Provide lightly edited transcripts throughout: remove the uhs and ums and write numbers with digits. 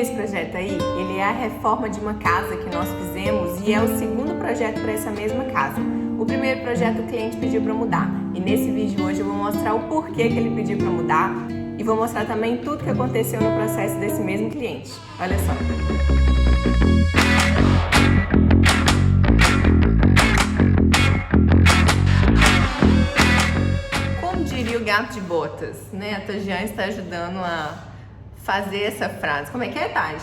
Esse projeto aí, ele é a reforma de uma casa que nós fizemos e é o segundo projeto para essa mesma casa. O primeiro projeto o cliente pediu para mudar e nesse vídeo hoje eu vou mostrar o porquê que ele pediu para mudar e vou mostrar também tudo que aconteceu no processo desse mesmo cliente. Olha só. Como diria o gato de botas, né? A Tajiane está ajudando a fazer essa frase. Como é que é, Taj?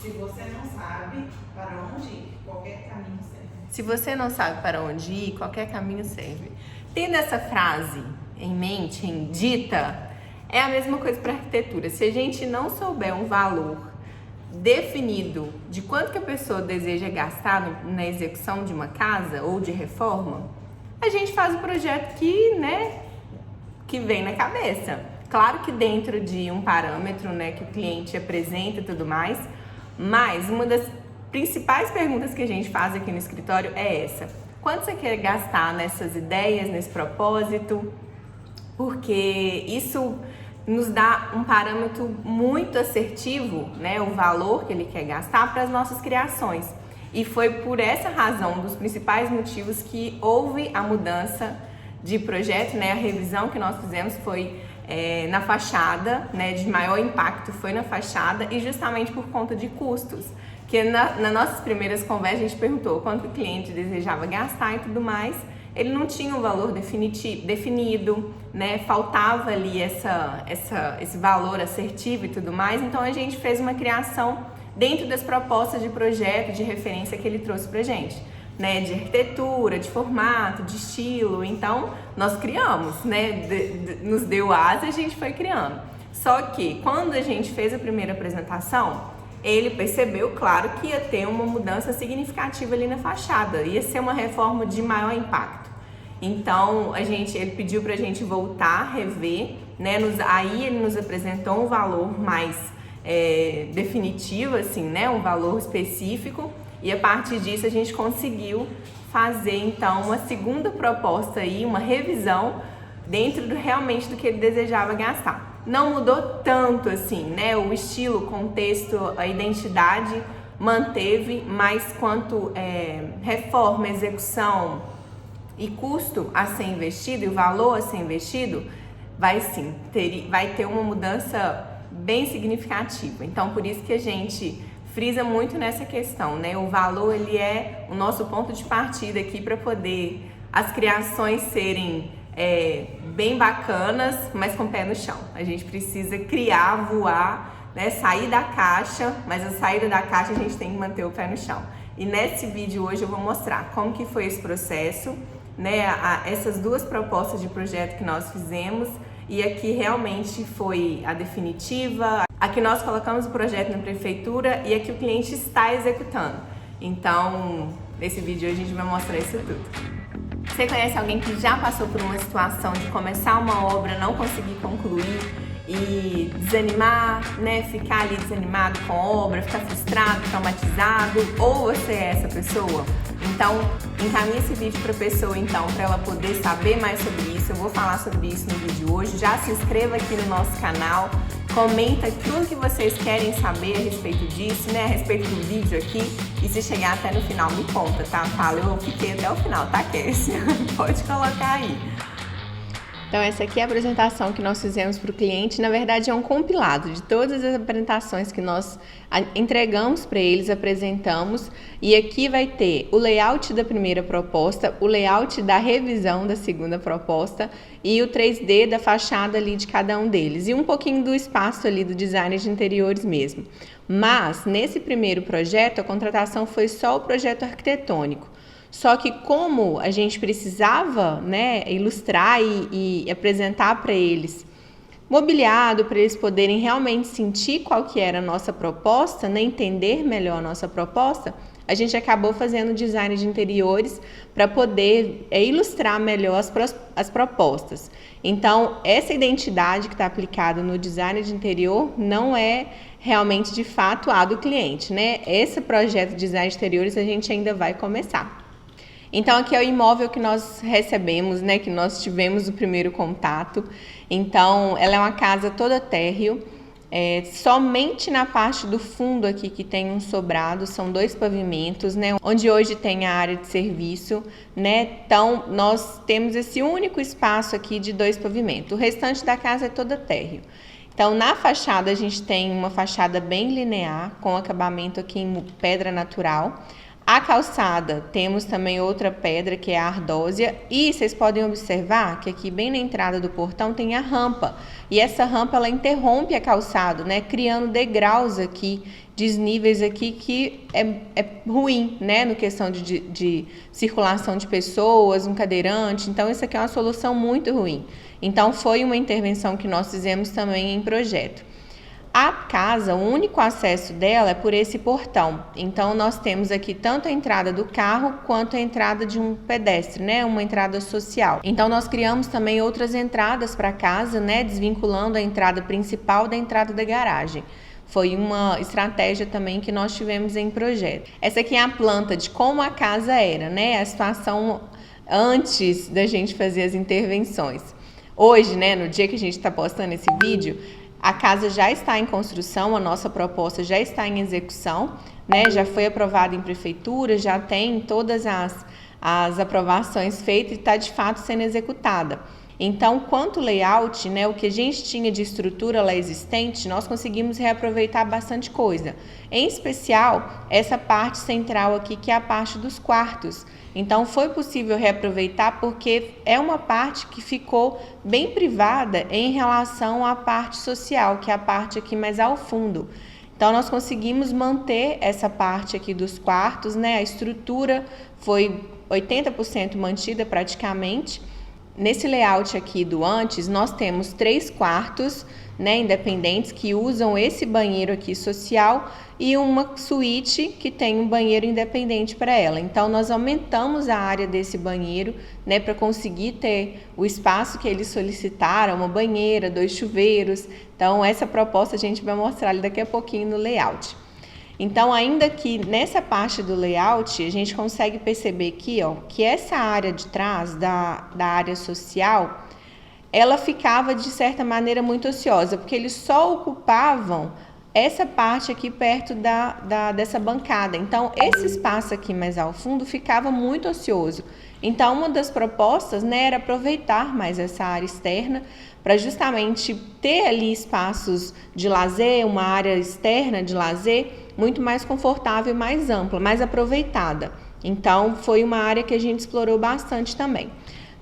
Se você não sabe para onde ir, qualquer caminho serve. Se você não sabe para onde ir, qualquer caminho serve. Tendo essa frase em mente, dita, é a mesma coisa para arquitetura. Se a gente não souber um valor definido de quanto que a pessoa deseja gastar na execução de uma casa ou de reforma, a gente faz o projeto que vem na cabeça. Claro que dentro de um parâmetro, que o cliente apresenta e tudo mais, mas uma das principais perguntas que a gente faz aqui no escritório é essa: quanto você quer gastar nessas ideias, nesse propósito? Porque isso nos dá um parâmetro muito assertivo, o valor que ele quer gastar para as nossas criações. E foi por essa razão, um dos principais motivos, que houve a mudança de projeto, a revisão que nós fizemos foi na fachada, de maior impacto foi na fachada e justamente por conta de custos. Que nas nossas primeiras conversas a gente perguntou quanto o cliente desejava gastar e tudo mais, ele não tinha um valor definido, faltava ali esse valor assertivo e tudo mais, então a gente fez uma criação dentro das propostas de projeto, de referência que ele trouxe pra gente. De arquitetura, de formato, de estilo, então nós criamos, nos deu asa e a gente foi criando. Só que quando a gente fez a primeira apresentação, ele percebeu, claro, que ia ter uma mudança significativa ali na fachada, ia ser uma reforma de maior impacto. Então ele pediu pra gente voltar, rever, aí ele nos apresentou um valor mais definitivo, assim, um valor específico. E a partir disso a gente conseguiu fazer então uma segunda proposta aí, uma revisão dentro realmente do que ele desejava gastar. Não mudou tanto assim, o estilo, o contexto, a identidade manteve, mas quanto reforma, execução e custo a ser investido e o valor a ser investido, vai ter uma mudança bem significativa. Então por isso que a gente frisa muito nessa questão, O valor, ele é o nosso ponto de partida aqui para poder as criações serem bem bacanas, mas com o pé no chão. A gente precisa criar, voar, né, sair da caixa, mas a saída da caixa a gente tem que manter o pé no chão. E nesse vídeo hoje eu vou mostrar como que foi esse processo, né, essas duas propostas de projeto que nós fizemos, e aqui realmente foi a definitiva. Aqui nós colocamos o projeto na prefeitura e aqui o cliente está executando. Então, nesse vídeo a gente vai mostrar isso tudo. Você conhece alguém que já passou por uma situação de começar uma obra, não conseguir concluir e desanimar, né? Ficar ali desanimado com a obra, ficar frustrado, traumatizado? Ou você é essa pessoa? Então, encaminhe esse vídeo para a pessoa, então, para ela poder saber mais sobre isso. Eu vou falar sobre isso no vídeo hoje. Já se inscreva aqui no nosso canal. Comenta tudo que vocês querem saber a respeito disso, né? A respeito do vídeo aqui. E se chegar até no final, me conta, tá? Fala, eu fiquei até o final, tá, Cassie? Pode colocar aí. Então, essa aqui é a apresentação que nós fizemos para o cliente. Na verdade, é um compilado de todas as apresentações que nós entregamos para eles, apresentamos. E aqui vai ter o layout da primeira proposta, o layout da revisão da segunda proposta e o 3D da fachada ali de cada um deles. E um pouquinho do espaço ali do design de interiores mesmo. Mas, nesse primeiro projeto, a contratação foi só o projeto arquitetônico. Só que como a gente precisava, né, ilustrar e apresentar para eles mobiliado, para eles poderem realmente sentir qual que era a nossa proposta, né, entender melhor a nossa proposta, a gente acabou fazendo design de interiores para poder ilustrar melhor as propostas. Então, essa identidade que está aplicada no design de interior não é realmente de fato a do cliente, né? Esse projeto de design de interiores a gente ainda vai começar. Então, aqui é o imóvel que nós recebemos, né, que nós tivemos o primeiro contato. Então, ela é uma casa toda térreo, somente na parte do fundo aqui que tem um sobrado, são 2 pavimentos, né, onde hoje tem a área de serviço, né. Então, nós temos esse único espaço aqui de 2 pavimentos. O restante da casa é toda térreo. Então, na fachada, a gente tem uma fachada bem linear, com acabamento aqui em pedra natural. A calçada, temos também outra pedra que é a ardósia, e vocês podem observar que aqui bem na entrada do portão tem a rampa, e essa rampa ela interrompe a calçada, né, criando degraus aqui, desníveis aqui que é ruim, né, no questão de circulação de pessoas, um cadeirante. Então isso aqui é uma solução muito ruim. Então foi uma intervenção que nós fizemos também em projeto. A casa, o único acesso dela é por esse portão. Então, nós temos aqui tanto a entrada do carro quanto a entrada de um pedestre, né? Uma entrada social. Então, nós criamos também outras entradas para a casa, né? Desvinculando a entrada principal da entrada da garagem. Foi uma estratégia também que nós tivemos em projeto. Essa aqui é a planta de como a casa era, né? A situação antes da gente fazer as intervenções. Hoje, né? No dia que a gente está postando esse vídeo, a casa já está em construção, a nossa proposta já está em execução, né? Já foi aprovada em prefeitura, já tem todas as aprovações feitas e está de fato sendo executada. Então, quanto layout, né, o que a gente tinha de estrutura lá existente, nós conseguimos reaproveitar bastante coisa. Em especial, essa parte central aqui, que é a parte dos quartos. Então, foi possível reaproveitar porque é uma parte que ficou bem privada em relação à parte social, que é a parte aqui mais ao fundo. Então, nós conseguimos manter essa parte aqui dos quartos, né? A estrutura foi 80% mantida praticamente. Nesse layout aqui do antes, nós temos 3 quartos, né, independentes que usam esse banheiro aqui social e uma suíte que tem um banheiro independente para ela. Então, nós aumentamos a área desse banheiro, né, para conseguir ter o espaço que eles solicitaram, uma banheira, 2 chuveiros. Então, essa proposta a gente vai mostrar ali daqui a pouquinho no layout. Então, ainda que nessa parte do layout, a gente consegue perceber aqui, ó, que essa área de trás da área social, ela ficava, de certa maneira, muito ociosa, porque eles só ocupavam essa parte aqui perto dessa bancada. Então, esse espaço aqui mais ao fundo ficava muito ocioso. Então, uma das propostas, né, era aproveitar mais essa área externa para justamente ter ali espaços de lazer, uma área externa de lazer muito mais confortável, mais ampla, mais aproveitada. Então, foi uma área que a gente explorou bastante também.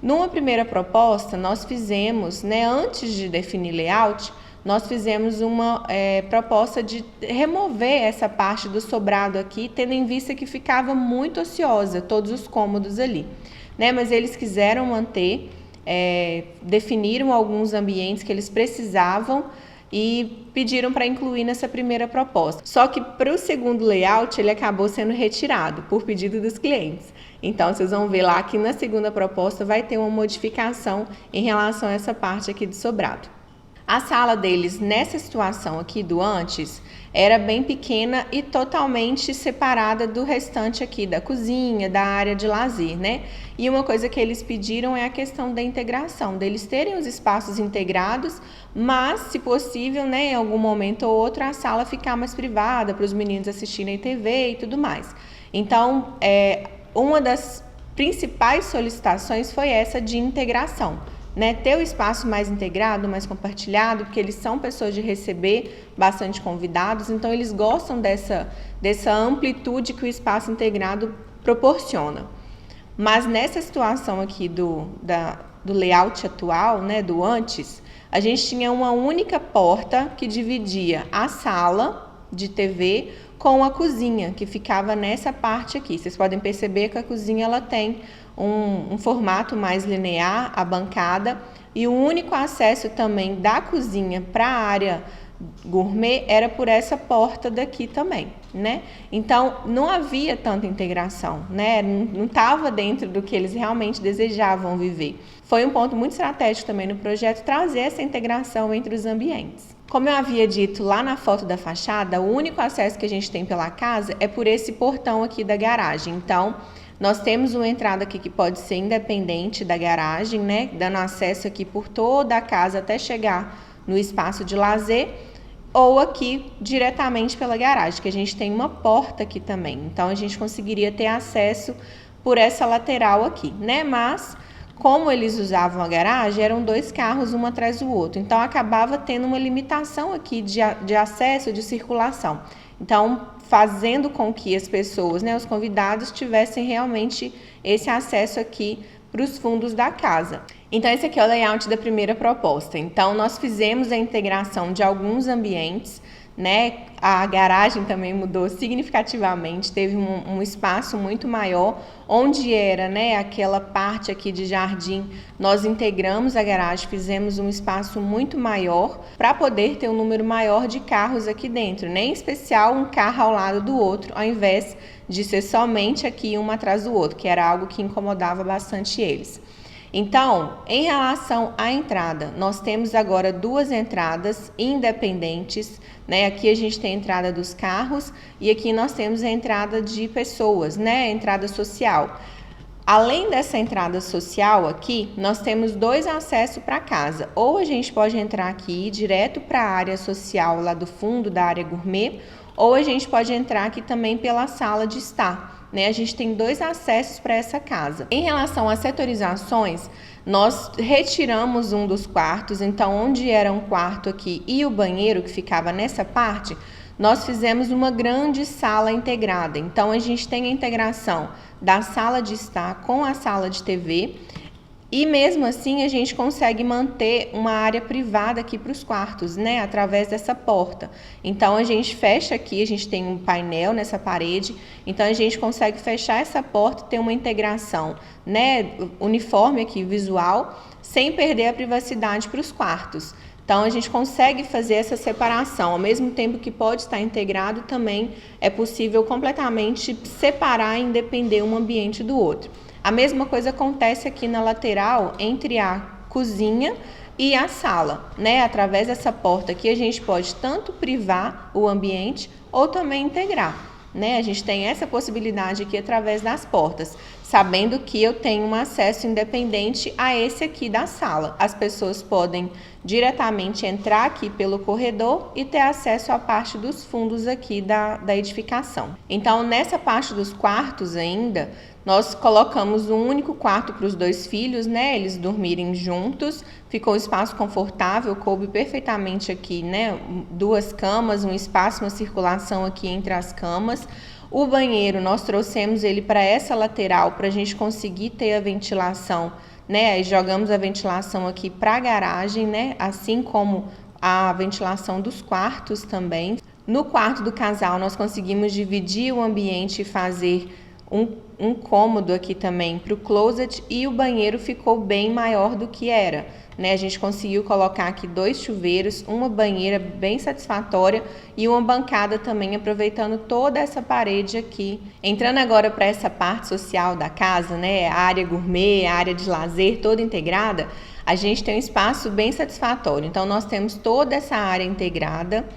Numa primeira proposta, nós fizemos, né, antes de definir layout, nós fizemos uma proposta de remover essa parte do sobrado aqui, tendo em vista que ficava muito ociosa, todos os cômodos ali, né? Mas eles quiseram manter, definiram alguns ambientes que eles precisavam e pediram para incluir nessa primeira proposta. Só que para o segundo layout ele acabou sendo retirado por pedido dos clientes. Então vocês vão ver lá que na segunda proposta vai ter uma modificação em relação a essa parte aqui do sobrado. A sala deles, nessa situação aqui do antes, era bem pequena e totalmente separada do restante aqui da cozinha, da área de lazer, né? E uma coisa que eles pediram é a questão da integração, deles terem os espaços integrados, mas, se possível, né, em algum momento ou outro, a sala ficar mais privada para os meninos assistirem TV e tudo mais. Então, uma das principais solicitações foi essa de integração. Né, ter o espaço mais integrado, mais compartilhado, porque eles são pessoas de receber bastante convidados, então eles gostam dessa amplitude que o espaço integrado proporciona. Mas nessa situação aqui do layout atual, né, do antes, a gente tinha uma única porta que dividia a sala de TV com a cozinha, que ficava nessa parte aqui. Vocês podem perceber que a cozinha ela tem um formato mais linear, a bancada, e o único acesso também da cozinha para a área gourmet era por essa porta daqui também, né? Então, não havia tanta integração, né? Não estava dentro do que eles realmente desejavam viver. Foi um ponto muito estratégico também no projeto trazer essa integração entre os ambientes. Como eu havia dito lá na foto da fachada, o único acesso que a gente tem pela casa é por esse portão aqui da garagem. Então, nós temos uma entrada aqui que pode ser independente da garagem, né? Dando acesso aqui por toda a casa até chegar no espaço de lazer, ou aqui diretamente pela garagem, que a gente tem uma porta aqui também. Então, a gente conseguiria ter acesso por essa lateral aqui, né? Mas, como eles usavam a garagem, eram 2 carros um atrás do outro. Então, acabava tendo uma limitação aqui de acesso, de circulação. Então, fazendo com que as pessoas, né, os convidados, tivessem realmente esse acesso aqui para os fundos da casa. Então, esse aqui é o layout da primeira proposta. Então, nós fizemos a integração de alguns ambientes, né? A garagem também mudou significativamente, teve um espaço muito maior, onde era, né, aquela parte aqui de jardim, nós integramos a garagem, fizemos um espaço muito maior para poder ter um número maior de carros aqui dentro, né? Em especial um carro ao lado do outro, ao invés de ser somente aqui um atrás do outro, que era algo que incomodava bastante eles. Então, em relação à entrada, nós temos agora 2 entradas independentes, né? Aqui a gente tem a entrada dos carros e aqui nós temos a entrada de pessoas, né? A entrada social. Além dessa entrada social aqui, nós temos 2 acessos para casa. Ou a gente pode entrar aqui direto para a área social lá do fundo da área gourmet, ou a gente pode entrar aqui também pela sala de estar. Né? A gente tem 2 acessos para essa casa. Em relação às setorizações, nós retiramos um dos quartos, então onde era um quarto aqui e o banheiro que ficava nessa parte, nós fizemos uma grande sala integrada. Então a gente tem a integração da sala de estar com a sala de TV. E mesmo assim a gente consegue manter uma área privada aqui para os quartos, né? Através dessa porta. Então a gente fecha aqui, a gente tem um painel nessa parede, então a gente consegue fechar essa porta e ter uma integração, né? Uniforme aqui, visual, sem perder a privacidade para os quartos. Então a gente consegue fazer essa separação, ao mesmo tempo que pode estar integrado, também é possível completamente separar e independer um ambiente do outro. A mesma coisa acontece aqui na lateral entre a cozinha e a sala, né? Através dessa porta aqui a gente pode tanto privar o ambiente ou também integrar, né? A gente tem essa possibilidade aqui através das portas, sabendo que eu tenho um acesso independente a esse aqui da sala. As pessoas podem diretamente entrar aqui pelo corredor e ter acesso à parte dos fundos aqui da edificação. Então, nessa parte dos quartos ainda, nós colocamos um único quarto para os 2 filhos, né? Eles dormirem juntos. Ficou um espaço confortável, coube perfeitamente aqui, né? 2 camas, um espaço, uma circulação aqui entre as camas. O banheiro, nós trouxemos ele para essa lateral para a gente conseguir ter a ventilação né? Aí jogamos a ventilação aqui para a garagem, né? Assim como a ventilação dos quartos também. No quarto do casal, nós conseguimos dividir o ambiente e fazer um cômodo aqui também para o closet, e o banheiro ficou bem maior do que era, né? A gente conseguiu colocar aqui 2 chuveiros, uma banheira bem satisfatória e uma bancada também, aproveitando toda essa parede aqui. Entrando agora para essa parte social da casa, né? A área gourmet, a área de lazer toda integrada, a gente tem um espaço bem satisfatório. Então nós temos toda essa área integrada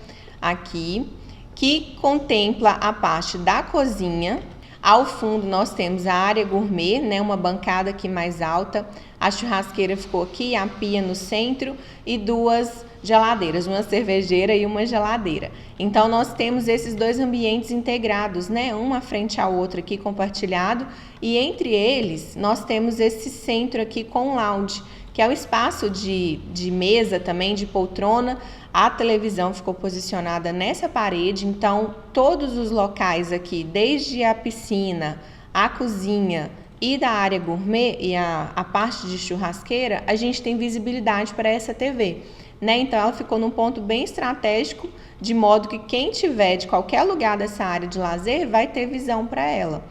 aqui, que contempla a parte da cozinha. Ao fundo nós temos a área gourmet, né, uma bancada aqui mais alta, a churrasqueira ficou aqui, a pia no centro e 2 geladeiras, uma cervejeira e uma geladeira. Então nós temos esses 2 ambientes integrados, né, uma frente ao outro aqui compartilhado, e entre eles nós temos esse centro aqui com lounge, que é o espaço de mesa também, de poltrona. A televisão ficou posicionada nessa parede, então todos os locais aqui, desde a piscina, a cozinha e da área gourmet e a parte de churrasqueira, a gente tem visibilidade para essa TV, né? Então ela ficou num ponto bem estratégico, de modo que quem tiver de qualquer lugar dessa área de lazer vai ter visão para ela.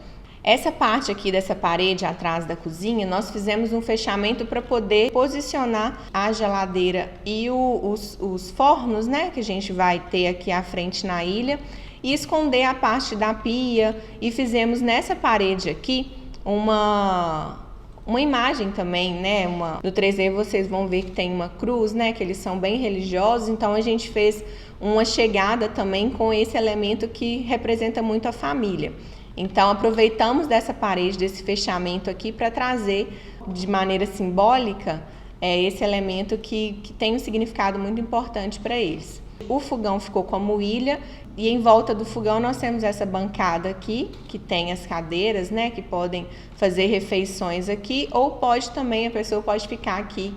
Essa parte aqui dessa parede atrás da cozinha, nós fizemos um fechamento para poder posicionar a geladeira e os fornos, né, que a gente vai ter aqui à frente na ilha, e esconder a parte da pia, e fizemos nessa parede aqui uma imagem também, né, no 3D vocês vão ver que tem uma cruz, né, que eles são bem religiosos, então a gente fez uma chegada também com esse elemento que representa muito a família. Então aproveitamos dessa parede, desse fechamento aqui, para trazer de maneira simbólica esse elemento que tem um significado muito importante para eles. O fogão ficou como ilha, e em volta do fogão nós temos essa bancada aqui, que tem as cadeiras, né, que podem fazer refeições aqui, ou a pessoa pode ficar aqui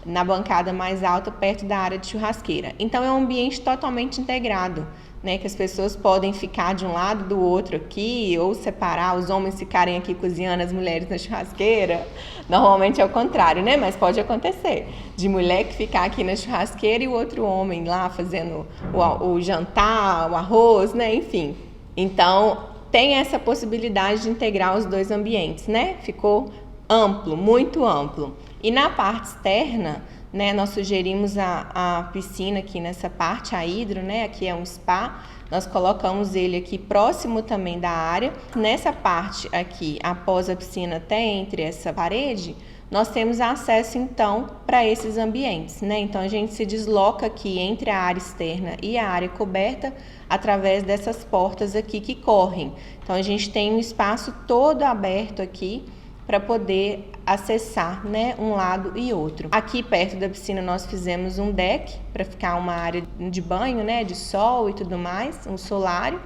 na bancada mais alta, perto da área de churrasqueira. Então é um ambiente totalmente integrado, né, que as pessoas podem ficar de um lado do outro aqui, ou separar, os homens ficarem aqui cozinhando, as mulheres na churrasqueira. Normalmente é o contrário, né, mas pode acontecer, de mulher que ficar aqui na churrasqueira e o outro homem lá fazendo o jantar, o arroz, né, enfim. Então tem essa possibilidade de integrar os 2 ambientes, né, ficou amplo, muito amplo. E na parte externa, né, nós sugerimos a piscina aqui nessa parte, a hidro, né, aqui é um spa, nós colocamos ele aqui próximo também da área. Nessa parte aqui, após a piscina, até entre essa parede, nós temos acesso então para esses ambientes, né, então a gente se desloca aqui entre a área externa e a área coberta através dessas portas aqui que correm. Então a gente tem um espaço todo aberto aqui para poder acessar, né, um lado e outro. Aqui perto da piscina nós fizemos um deck para ficar uma área de banho, né, de sol e tudo mais, um solário,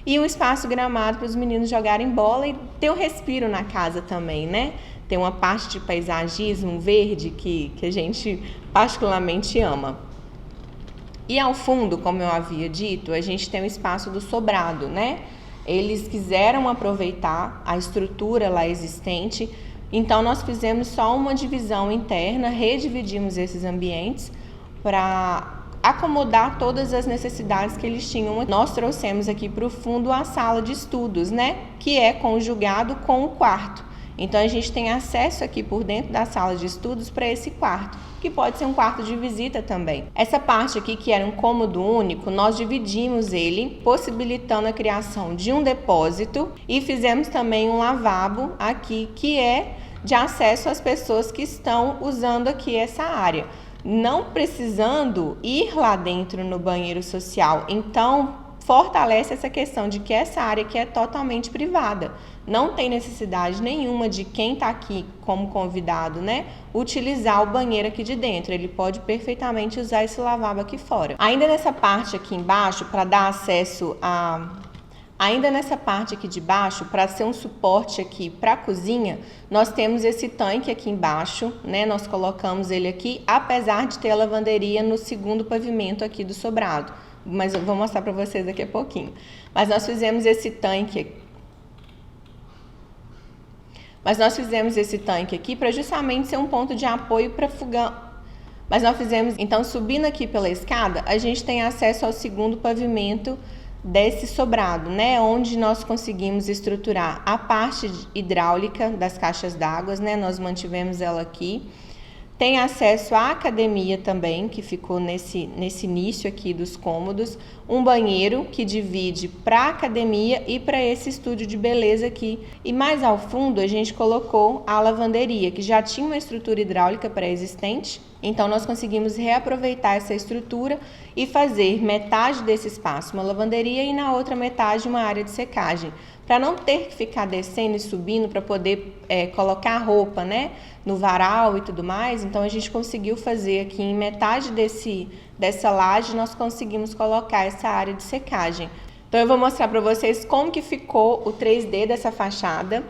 e um espaço gramado para os meninos jogarem bola e ter um respiro na casa também, né? Tem uma parte de paisagismo verde que a gente particularmente ama. E ao fundo, como eu havia dito, a gente tem o espaço do sobrado, né? Eles quiseram aproveitar a estrutura lá existente, então nós fizemos só uma divisão interna, redividimos esses ambientes para acomodar todas as necessidades que eles tinham. Nós trouxemos aqui para o fundo a sala de estudos, né, que é conjugado com o quarto. Então a gente tem acesso aqui por dentro da sala de estudos para esse quarto, que pode ser um quarto de visita também. Essa parte aqui, que era um cômodo único, nós dividimos ele, possibilitando a criação de um depósito, e fizemos também um lavabo aqui, que é de acesso às pessoas que estão usando aqui essa área, não precisando ir lá dentro no banheiro social. Então fortalece essa questão de que essa área aqui é totalmente privada. Não tem necessidade nenhuma de quem está aqui como convidado, né, utilizar o banheiro aqui de dentro. Ele pode perfeitamente usar esse lavabo aqui fora. Ainda nessa parte aqui embaixo, para dar acesso a... Ainda nessa parte aqui de baixo, para ser um suporte aqui para a cozinha, nós temos esse tanque aqui embaixo, né? Nós colocamos ele aqui, apesar de ter a lavanderia no segundo pavimento aqui do sobrado. Mas eu vou mostrar para vocês daqui a pouquinho. Mas nós fizemos esse tanque Mas nós fizemos esse tanque aqui para justamente ser um ponto de apoio para fogão. Mas nós fizemos, então, subindo aqui pela escada, a gente tem acesso ao segundo pavimento desse sobrado, né? Onde nós conseguimos estruturar a parte hidráulica das caixas d'água, né? Nós mantivemos ela aqui. Tem acesso à academia também, que ficou nesse início aqui dos cômodos. Um banheiro que divide para a academia e para esse estúdio de beleza aqui. E mais ao fundo a gente colocou a lavanderia, que já tinha uma estrutura hidráulica pré-existente. Então nós conseguimos reaproveitar essa estrutura e fazer metade desse espaço uma lavanderia e na outra metade uma área de secagem. Para não ter que ficar descendo e subindo para poder colocar roupa, né, no varal e tudo mais. Então a gente conseguiu fazer aqui em metade dessa laje, nós conseguimos colocar essa área de secagem. Então eu vou mostrar para vocês como que ficou o 3D dessa fachada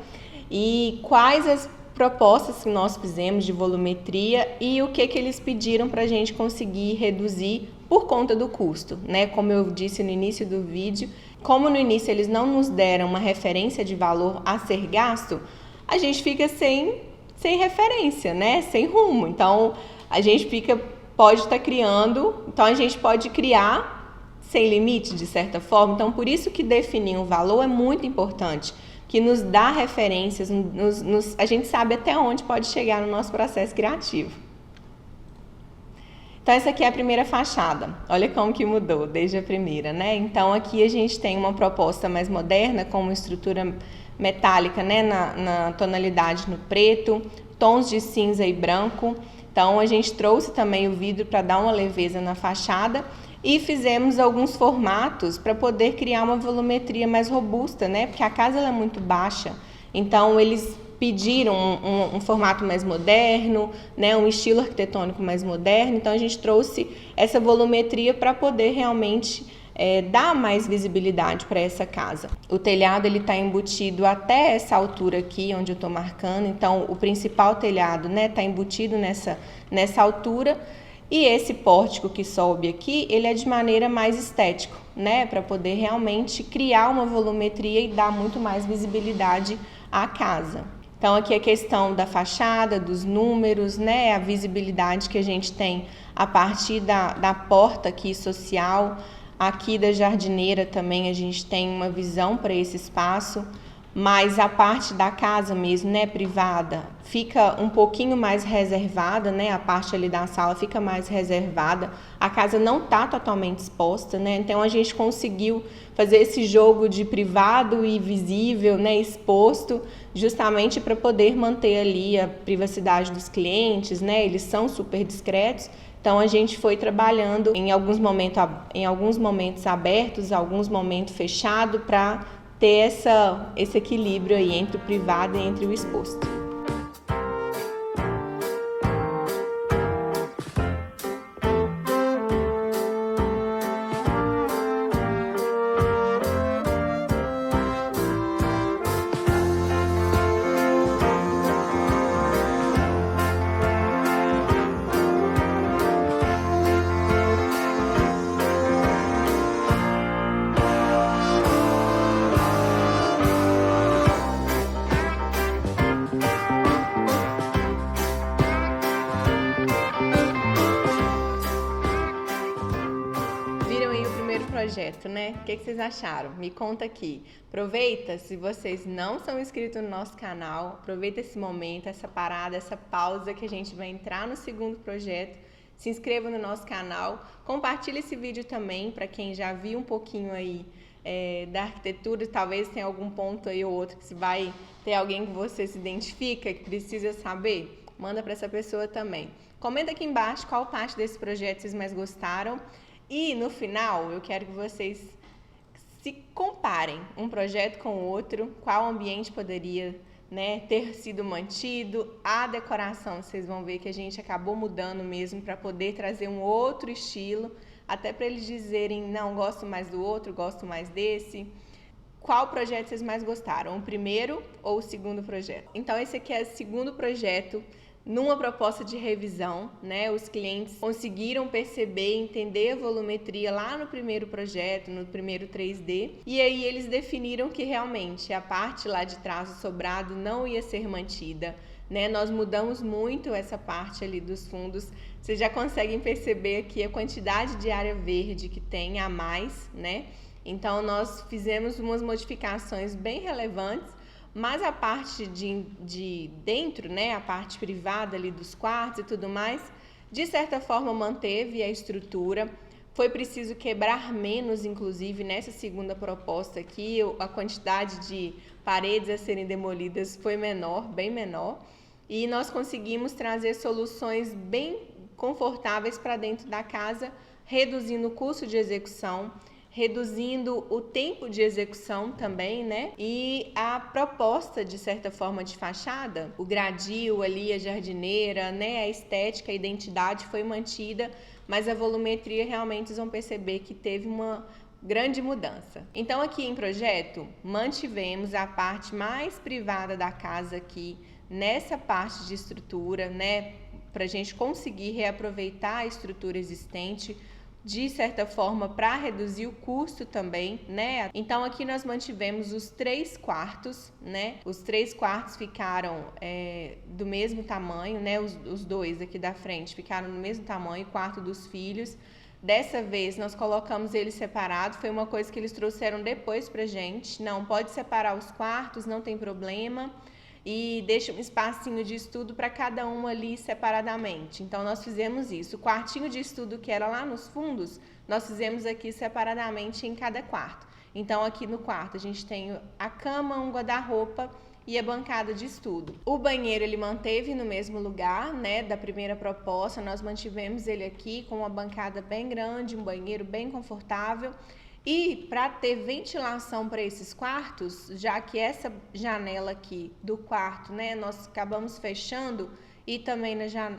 e quais as propostas que nós fizemos de volumetria e o que eles pediram para a gente conseguir reduzir por conta do custo, né? Como eu disse no início do vídeo, como no início eles não nos deram uma referência de valor a ser gasto, a gente fica sem referência, né? Sem rumo. Então a gente pode estar criando, então a gente pode criar sem limite de certa forma. Então por isso que definir um valor é muito importante, que nos dá referências, a gente sabe até onde pode chegar no nosso processo criativo. Então essa aqui é a primeira fachada, olha como que mudou desde a primeira, né? Então aqui a gente tem uma proposta mais moderna, com uma estrutura metálica, né? na tonalidade no preto, tons de cinza e branco. Então a gente trouxe também o vidro para dar uma leveza na fachada. E fizemos alguns formatos para poder criar uma volumetria mais robusta, né? Porque a casa ela é muito baixa, então eles pediram um formato mais moderno, né? Um estilo arquitetônico mais moderno. Então a gente trouxe essa volumetria para poder realmente dar mais visibilidade para essa casa. O telhado ele está embutido até essa altura aqui, onde eu estou marcando. Então o principal telhado, né? Está embutido nessa altura. E esse pórtico que sobe aqui, ele é de maneira mais estético, né? Para poder realmente criar uma volumetria e dar muito mais visibilidade à casa. Então aqui a questão da fachada, dos números, né? A visibilidade que a gente tem a partir da porta aqui social. Aqui da jardineira também a gente tem uma visão para esse espaço. Mas a parte da casa mesmo, né, privada, fica um pouquinho mais reservada, né, a parte ali da sala fica mais reservada, a casa não está totalmente exposta, né, então a gente conseguiu fazer esse jogo de privado e visível, né, exposto, justamente para poder manter ali a privacidade dos clientes, né, eles são super discretos. Então a gente foi trabalhando em alguns momentos abertos, alguns momentos fechados, para ter esse equilíbrio aí entre o privado e entre o exposto. Projeto, né? O que vocês acharam? Me conta aqui. Aproveita, se vocês não são inscritos no nosso canal, aproveita esse momento, essa parada, essa pausa que a gente vai entrar no segundo projeto. Se inscreva no nosso canal, compartilhe esse vídeo também para quem já viu um pouquinho aí da arquitetura, talvez tenha algum ponto aí ou outro que vai ter alguém que você se identifica, que precisa saber, manda para essa pessoa também. Comenta aqui embaixo qual parte desse projeto vocês mais gostaram. E no final eu quero que vocês se comparem um projeto com o outro, qual ambiente poderia, né, ter sido mantido, a decoração, vocês vão ver que a gente acabou mudando mesmo para poder trazer um outro estilo, até para eles dizerem, não, gosto mais do outro, gosto mais desse. Qual projeto vocês mais gostaram, o primeiro ou o segundo projeto? Então esse aqui é o segundo projeto Numa proposta de revisão, né, os clientes conseguiram perceber, entender a volumetria lá no primeiro projeto, no primeiro 3D, e aí eles definiram que realmente a parte lá de trás do sobrado não ia ser mantida, né? Nós mudamos muito essa parte ali dos fundos. Vocês já conseguem perceber aqui a quantidade de área verde que tem a mais, né? Então nós fizemos umas modificações bem relevantes. Mas a parte de dentro, né, a parte privada ali dos quartos e tudo mais, de certa forma manteve a estrutura. Foi preciso quebrar menos, inclusive, nessa segunda proposta aqui. A quantidade de paredes a serem demolidas foi menor, bem menor. E nós conseguimos trazer soluções bem confortáveis para dentro da casa, reduzindo o custo de execução, reduzindo o tempo de execução também, né? E a proposta, de certa forma, de fachada, o gradil ali, a jardineira, né? A estética, a identidade foi mantida, mas a volumetria realmente vocês vão perceber que teve uma grande mudança. Então aqui em projeto, mantivemos a parte mais privada da casa aqui, nessa parte de estrutura, né? Para a gente conseguir reaproveitar a estrutura existente, de certa forma, para reduzir o custo também, né? Então aqui nós mantivemos os 3 quartos, né? Os 3 quartos ficaram do mesmo tamanho, né? Os dois aqui da frente ficaram do mesmo tamanho, quarto dos filhos. Dessa vez nós colocamos eles separados, foi uma coisa que eles trouxeram depois pra gente. Não, pode separar os quartos, não tem problema. E deixa um espacinho de estudo para cada um ali separadamente. Então, nós fizemos isso. O quartinho de estudo que era lá nos fundos, nós fizemos aqui separadamente em cada quarto. Então, aqui no quarto, a gente tem a cama, um guarda-roupa e a bancada de estudo. O banheiro, ele manteve no mesmo lugar, né, da primeira proposta. Nós mantivemos ele aqui com uma bancada bem grande, um banheiro bem confortável. E para ter ventilação para esses quartos, já que essa janela aqui do quarto, né, nós acabamos fechando e também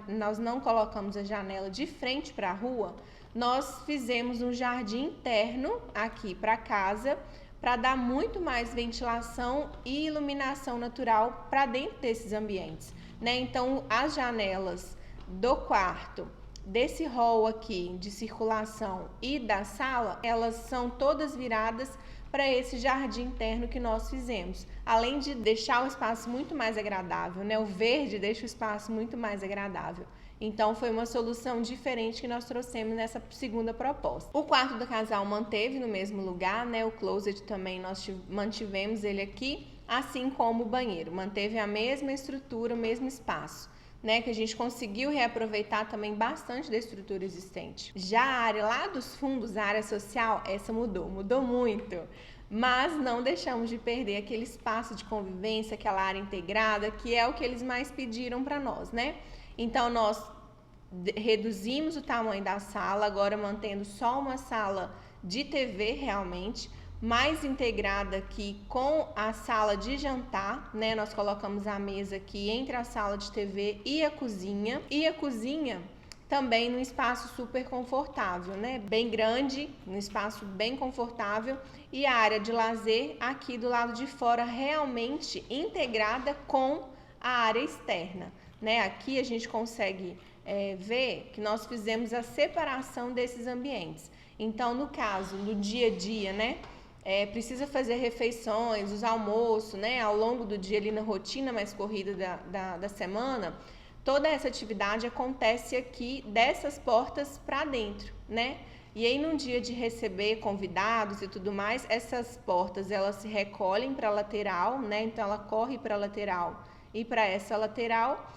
nós não colocamos a janela de frente para a rua, nós fizemos um jardim interno aqui para casa para dar muito mais ventilação e iluminação natural para dentro desses ambientes, né? Então, as janelas do quarto, desse hall aqui de circulação e da sala, elas são todas viradas para esse jardim interno que nós fizemos. Além de deixar o espaço muito mais agradável, né? O verde deixa o espaço muito mais agradável. Então, foi uma solução diferente que nós trouxemos nessa segunda proposta. O quarto do casal manteve no mesmo lugar, né? O closet também nós mantivemos ele aqui, assim como o banheiro. Manteve a mesma estrutura, o mesmo espaço, né, que a gente conseguiu reaproveitar também bastante da estrutura existente. Já a área lá dos fundos, a área social, essa mudou muito. Mas não deixamos de perder aquele espaço de convivência, aquela área integrada, que é o que eles mais pediram para nós, né? Então, nós reduzimos o tamanho da sala, agora mantendo só uma sala de TV realmente, mais integrada aqui com a sala de jantar, né? Nós colocamos a mesa aqui entre a sala de TV e a cozinha. E a cozinha também num espaço super confortável, né? Bem grande, um espaço bem confortável. E a área de lazer aqui do lado de fora realmente integrada com a área externa, né? Aqui a gente consegue ver que nós fizemos a separação desses ambientes. Então, no caso, no dia a dia, né? Precisa fazer refeições, os almoços, né? Ao longo do dia ali na rotina mais corrida da semana, toda essa atividade acontece aqui dessas portas para dentro, né? E aí, num dia de receber convidados e tudo mais, essas portas, elas se recolhem para a lateral, né? Então, ela corre para a lateral e para essa lateral,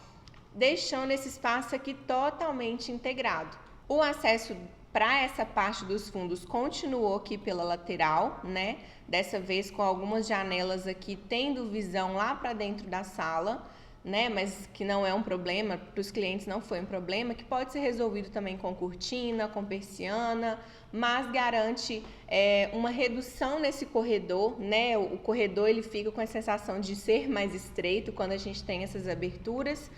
deixando esse espaço aqui totalmente integrado. O acesso para essa parte dos fundos continuou aqui pela lateral, né? Dessa vez com algumas janelas aqui tendo visão lá para dentro da sala, né? Mas que não é um problema, para os clientes não foi um problema, que pode ser resolvido também com cortina, com persiana, mas garante uma redução nesse corredor, né? O corredor ele fica com a sensação de ser mais estreito quando a gente tem essas aberturas.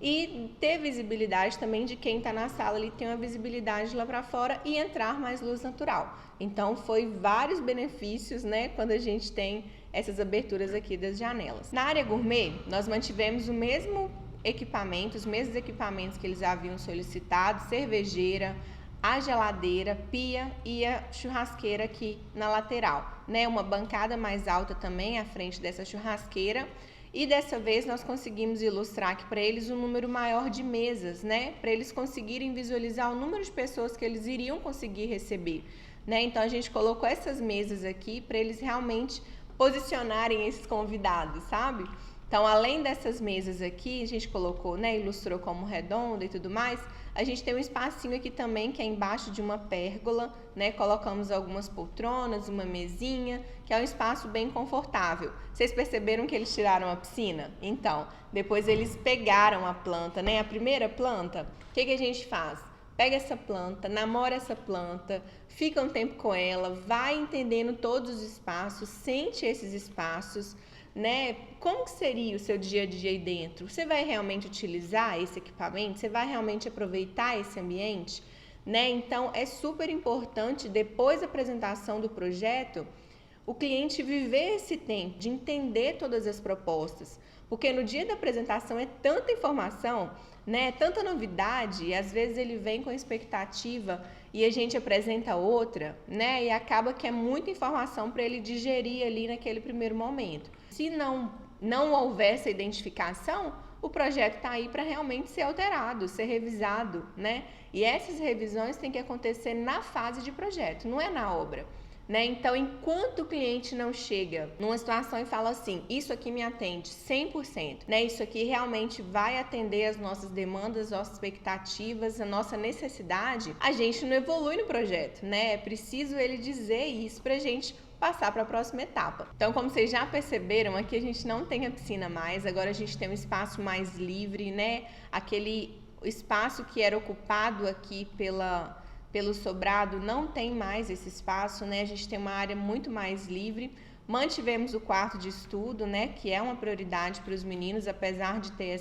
E ter visibilidade também de quem está na sala, ele tem uma visibilidade lá para fora e entrar mais luz natural. Então, foi vários benefícios, né, quando a gente tem essas aberturas aqui das janelas. Na área gourmet, nós mantivemos o mesmo equipamentos, os mesmos equipamentos que eles haviam solicitado, cervejeira, a geladeira, pia e a churrasqueira aqui na lateral, né? Uma bancada mais alta também à frente dessa churrasqueira. E dessa vez nós conseguimos ilustrar aqui para eles um número maior de mesas, né? Para eles conseguirem visualizar o número de pessoas que eles iriam conseguir receber, né? Então a gente colocou essas mesas aqui para eles realmente posicionarem esses convidados, sabe? Então, além dessas mesas aqui, a gente colocou, né, ilustrou como redonda e tudo mais, a gente tem um espacinho aqui também, que é embaixo de uma pérgola, né, colocamos algumas poltronas, uma mesinha, que é um espaço bem confortável. Vocês perceberam que eles tiraram a piscina? Então, depois eles pegaram a planta, né, a primeira planta, o que a gente faz? Pega essa planta, namora essa planta, fica um tempo com ela, vai entendendo todos os espaços, sente esses espaços, né? Como que seria o seu dia a dia aí dentro? Você vai realmente utilizar esse equipamento? Você vai realmente aproveitar esse ambiente? Né? Então, é super importante, depois da apresentação do projeto, o cliente viver esse tempo de entender todas as propostas. Porque no dia da apresentação é tanta informação, né? Tanta novidade, e às vezes ele vem com expectativa e a gente apresenta outra, né? E acaba que é muita informação para ele digerir ali naquele primeiro momento. Se não houver essa identificação, o projeto está aí para realmente ser alterado, ser revisado, né? E essas revisões têm que acontecer na fase de projeto, não é na obra. Né? Então, enquanto o cliente não chega numa situação e fala assim, isso aqui me atende 100%, né? Isso aqui realmente vai atender as nossas demandas, as nossas expectativas, a nossa necessidade, a gente não evolui no projeto, né? É preciso ele dizer isso pra gente passar para a próxima etapa. Então, como vocês já perceberam, aqui a gente não tem a piscina mais, agora a gente tem um espaço mais livre, né? Aquele espaço que era ocupado aqui pelo sobrado, não tem mais esse espaço, né? A gente tem uma área muito mais livre. Mantivemos o quarto de estudo, né? Que é uma prioridade para os meninos, apesar de ter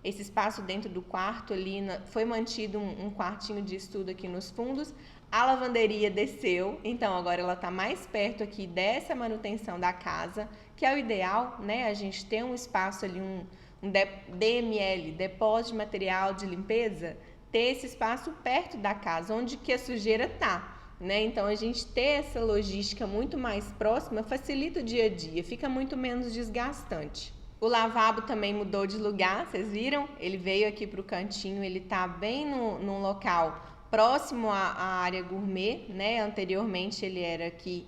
esse espaço dentro do quarto ali, foi mantido um quartinho de estudo aqui nos fundos. A lavanderia desceu, então agora ela está mais perto aqui dessa manutenção da casa, que é o ideal, né? A gente ter um espaço ali, um DML, Depósito de Material de Limpeza, ter esse espaço perto da casa, onde que a sujeira tá, né? Então, a gente ter essa logística muito mais próxima facilita o dia a dia, fica muito menos desgastante. O lavabo também mudou de lugar, vocês viram? Ele veio aqui para o cantinho, ele tá bem num local próximo à área gourmet, né? Anteriormente ele era aqui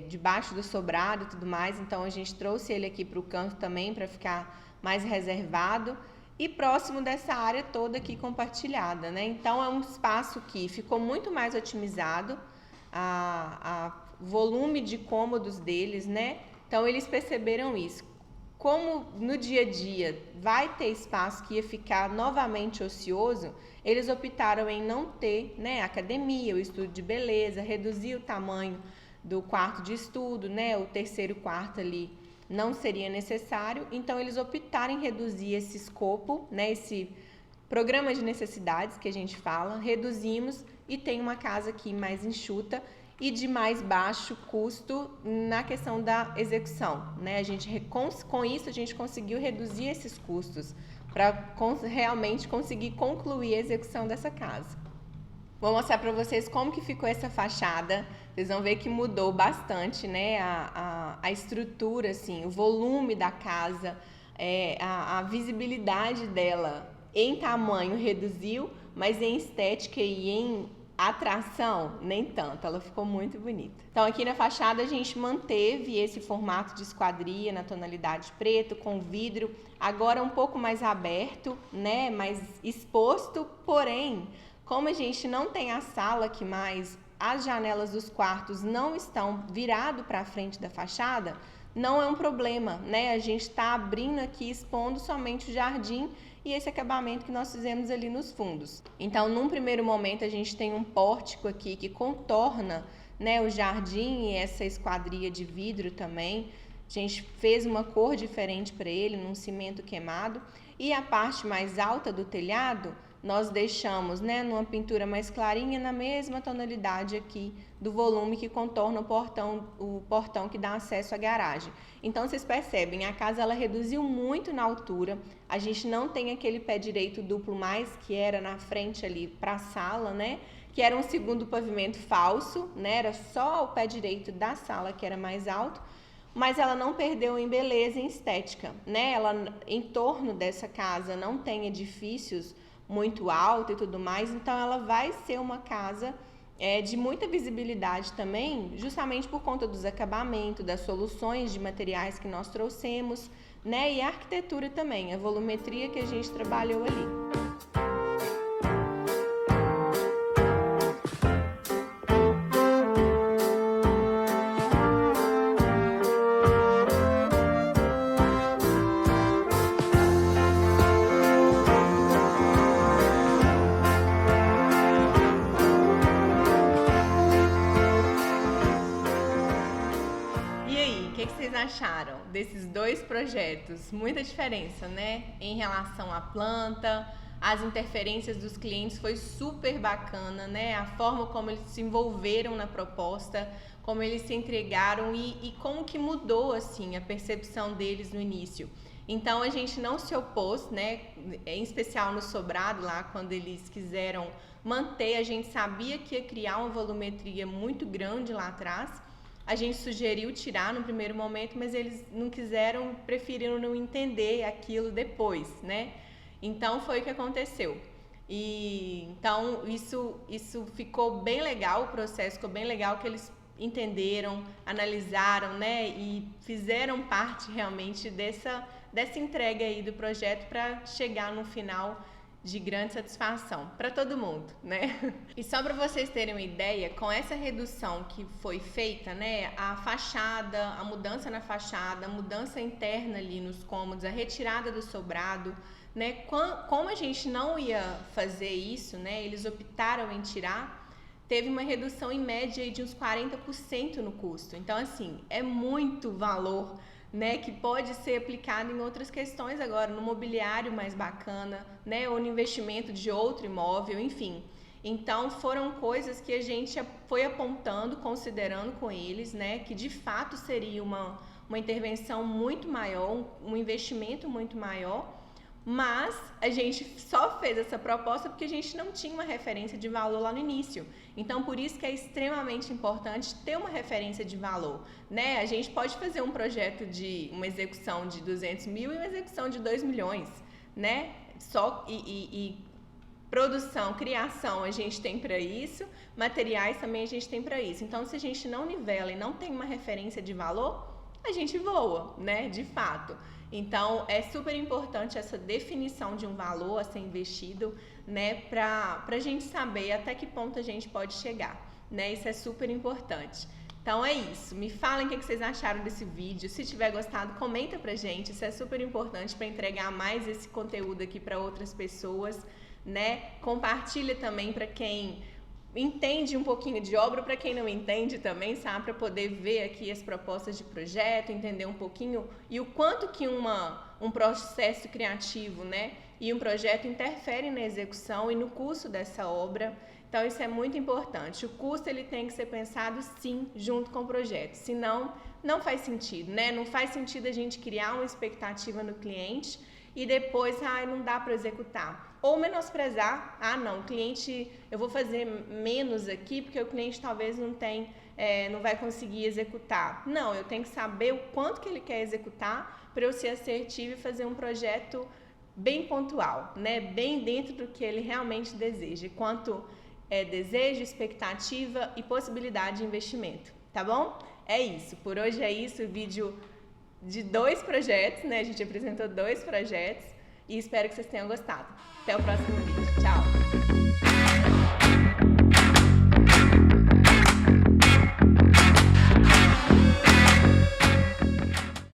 debaixo do sobrado e tudo mais, então a gente trouxe ele aqui para o canto também para ficar mais reservado. E próximo dessa área toda aqui compartilhada, né? Então, é um espaço que ficou muito mais otimizado, a volume de cômodos deles, né? Então, eles perceberam isso. Como no dia a dia vai ter espaço que ia ficar novamente ocioso, eles optaram em não ter, né, academia, o estúdio de beleza, reduzir o tamanho do quarto de estudo, né? O terceiro quarto ali não seria necessário, então eles optaram em reduzir esse escopo, né, esse programa de necessidades que a gente fala, reduzimos e tem uma casa aqui mais enxuta e de mais baixo custo na questão da execução, né? Com isso a gente conseguiu reduzir esses custos para realmente conseguir concluir a execução dessa casa. Vou mostrar para vocês como que ficou essa fachada. Vocês vão ver que mudou bastante, né? A estrutura, assim, o volume da casa, a visibilidade dela em tamanho reduziu, mas em estética e em atração, nem tanto. Ela ficou muito bonita. Então, aqui na fachada a gente manteve esse formato de esquadria na tonalidade preto, com vidro, agora um pouco mais aberto, né? Mais exposto, porém, como a gente não tem a sala aqui mais, as janelas dos quartos não estão virado para a frente da fachada, não é um problema, né? A gente está abrindo aqui, expondo somente o jardim e esse acabamento que nós fizemos ali nos fundos. Então, num primeiro momento, a gente tem um pórtico aqui que contorna, né, o jardim e essa esquadria de vidro também. A gente fez uma cor diferente para ele, num cimento queimado. E a parte mais alta do telhado nós deixamos, né, numa pintura mais clarinha, na mesma tonalidade aqui do volume que contorna o portão que dá acesso à garagem. Então, vocês percebem, a casa ela reduziu muito na altura, a gente não tem aquele pé direito duplo mais que era na frente ali para a sala, né, que era um segundo pavimento falso, né, era só o pé direito da sala que era mais alto, mas ela não perdeu em beleza e em estética, né, ela, em torno dessa casa não tem edifícios muito alta e tudo mais, então ela vai ser uma casa de muita visibilidade também, justamente por conta dos acabamentos, das soluções de materiais que nós trouxemos, né, e a arquitetura também, a volumetria que a gente trabalhou ali. O que vocês acharam desses dois projetos? Muita diferença, né? Em relação à planta, as interferências dos clientes foi super bacana, né? A forma como eles se envolveram na proposta, como eles se entregaram e como que mudou, assim, a percepção deles no início. Então, a gente não se opôs, né? Em especial no sobrado, lá, quando eles quiseram manter, a gente sabia que ia criar uma volumetria muito grande lá atrás. A gente sugeriu tirar no primeiro momento, mas eles não quiseram, preferiram não entender aquilo depois, né? Então foi o que aconteceu. E então isso ficou bem legal, o processo ficou bem legal, que eles entenderam, analisaram, né? E fizeram parte realmente dessa entrega aí do projeto para chegar no final de grande satisfação para todo mundo, né? E só para vocês terem uma ideia, com essa redução que foi feita, né, a fachada, a mudança na fachada, a mudança interna ali nos cômodos, a retirada do sobrado, né, como a gente não ia fazer isso, né, eles optaram em tirar, teve uma redução em média de uns 40% no custo. Então, assim, é muito valor, né, que pode ser aplicado em outras questões agora, no mobiliário mais bacana, né, ou no investimento de outro imóvel, enfim. Então, foram coisas que a gente foi apontando, considerando com eles, né, que de fato seria uma intervenção muito maior, um investimento muito maior, mas a gente só fez essa proposta porque a gente não tinha uma referência de valor lá no início. Então, por isso que é extremamente importante ter uma referência de valor, né? A gente pode fazer um projeto de uma execução de 200 mil e uma execução de 2 milhões, né? Produção, criação a gente tem para isso, materiais também a gente tem para isso. Então, se a gente não nivela e não tem uma referência de valor, a gente voa, né? De fato. Então, é super importante essa definição de um valor a ser investido, né? Para a gente saber até que ponto a gente pode chegar, né? Isso é super importante. Então, é isso. Me falem o que vocês acharam desse vídeo. Se tiver gostado, comenta pra gente. Isso é super importante para entregar mais esse conteúdo aqui para outras pessoas, né? Compartilha também para quem entende um pouquinho de obra, para quem não entende também, sabe? Para poder ver aqui as propostas de projeto, entender um pouquinho e o quanto que um processo criativo, né? E um projeto interfere na execução e no custo dessa obra. Então, isso é muito importante. O custo ele tem que ser pensado, sim, junto com o projeto. Senão, não faz sentido, né? Não faz sentido a gente criar uma expectativa no cliente e depois, não dá para executar. Ou menosprezar, não, o cliente, eu vou fazer menos aqui porque o cliente talvez não vai conseguir executar. Não, eu tenho que saber o quanto que ele quer executar para eu ser assertivo e fazer um projeto bem pontual, né? Bem dentro do que ele realmente deseja, quanto desejo, expectativa e possibilidade de investimento, tá bom? É isso, por hoje é isso, o vídeo de 2 projetos, né? A gente apresentou 2 projetos e espero que vocês tenham gostado. Até o próximo vídeo. Tchau!